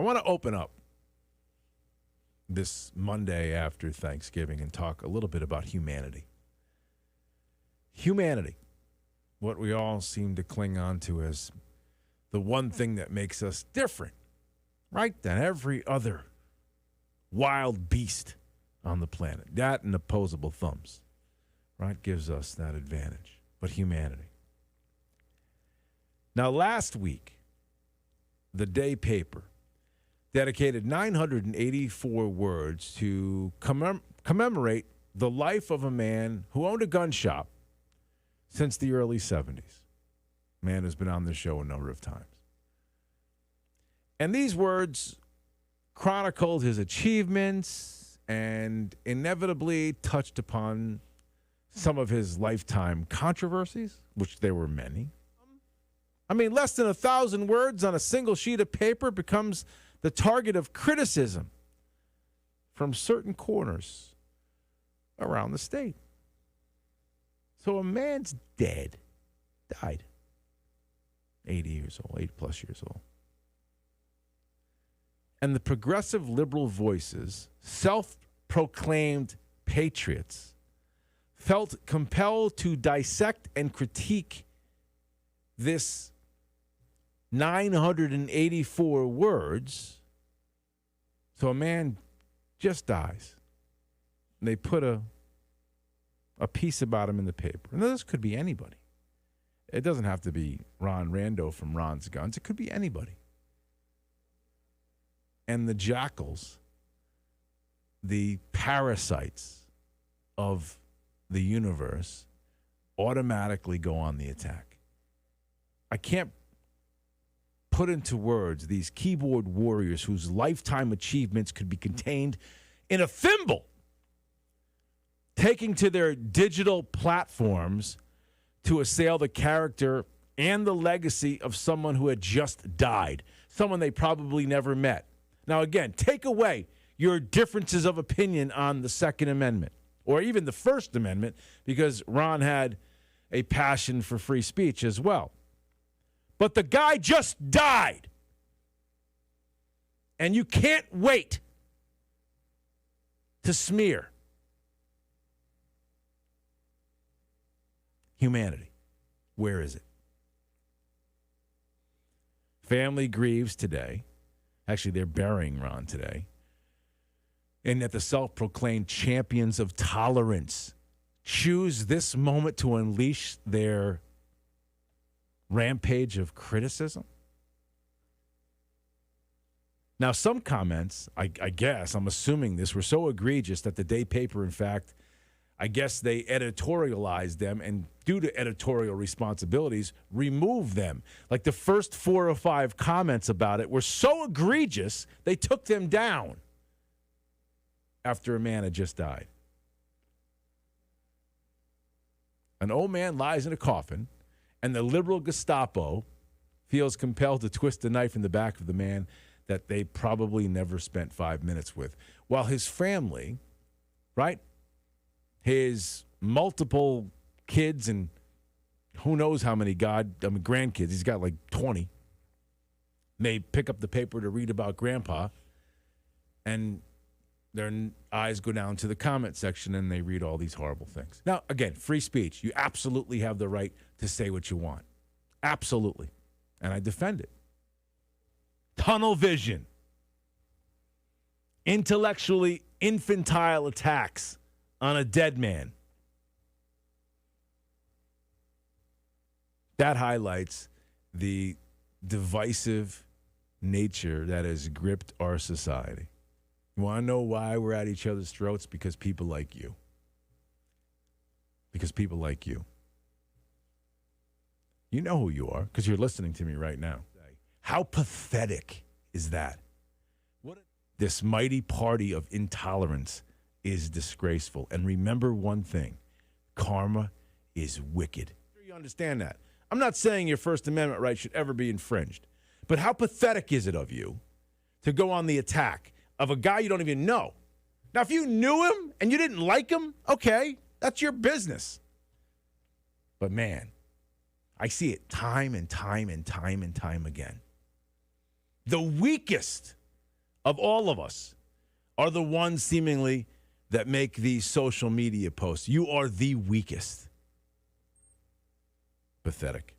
I want to open up this Monday after Thanksgiving and talk a little bit about humanity. Humanity, what we all seem to cling on to as the one thing that makes us different, right, than every other wild beast on the planet. That and opposable thumbs, right, gives us that advantage. But humanity. Now, last week, the day paper dedicated 984 words to commemorate the life of a man who owned a gun shop since the early 70s. Man who's been on the show a number of times. And these words chronicled his achievements and inevitably touched upon some of his lifetime controversies, which there were many. I mean, less than 1,000 words on a single sheet of paper becomes the target of criticism from certain corners around the state. So a man's died. 80 years old, 8 plus years old. And the progressive liberal voices, self-proclaimed patriots, felt compelled to dissect and critique this 984 words. So a man just dies. And they put a piece about him in the paper. And this could be anybody. It doesn't have to be Rando from Ron's Guns. It could be anybody. And the jackals, the parasites of the universe, automatically go on the attack. I can't put into words these keyboard warriors whose lifetime achievements could be contained in a thimble, taking to their digital platforms to assail the character and the legacy of someone who had just died, someone they probably never met. Now, again, take away your differences of opinion on the Second Amendment or even the First Amendment, because Ron had a passion for free speech as well. But the guy just died. And you can't wait to smear humanity. Where is it? Family grieves today. Actually, they're burying Ron today. And that the self-proclaimed champions of tolerance choose this moment to unleash their rampage of criticism. Now, some comments, I guess, I'm assuming this, were so egregious that the day paper, in fact, I guess they editorialized them, and due to editorial responsibilities, removed them. Like the first 4 or 5 comments about it were so egregious, they took them down after a man had just died. An old man lies in a coffin, and the liberal Gestapo feels compelled to twist a knife in the back of the man that they probably never spent 5 minutes with. While his family, right, his multiple kids and who knows how many grandkids, he's got like 20, may pick up the paper to read about grandpa, and their eyes go down to the comment section and they read all these horrible things. Now, again, free speech. You absolutely have the right to say what you want. Absolutely. And I defend it. Tunnel vision. Intellectually infantile attacks on a dead man. That highlights the divisive nature that has gripped our society. You want to know why we're at each other's throats? Because people like you. Because people like you. You know who you are because you're listening to me right now. How pathetic is that? This mighty party of intolerance is disgraceful. And remember one thing, karma is wicked. You understand that? I'm not saying your First Amendment right should ever be infringed, but how pathetic is it of you to go on the attack of a guy you don't even know? Now, if you knew him and you didn't like him, okay, that's your business. But man, I see it time and time and time and time again. The weakest of all of us are the ones seemingly that make these social media posts. You are the weakest. Pathetic.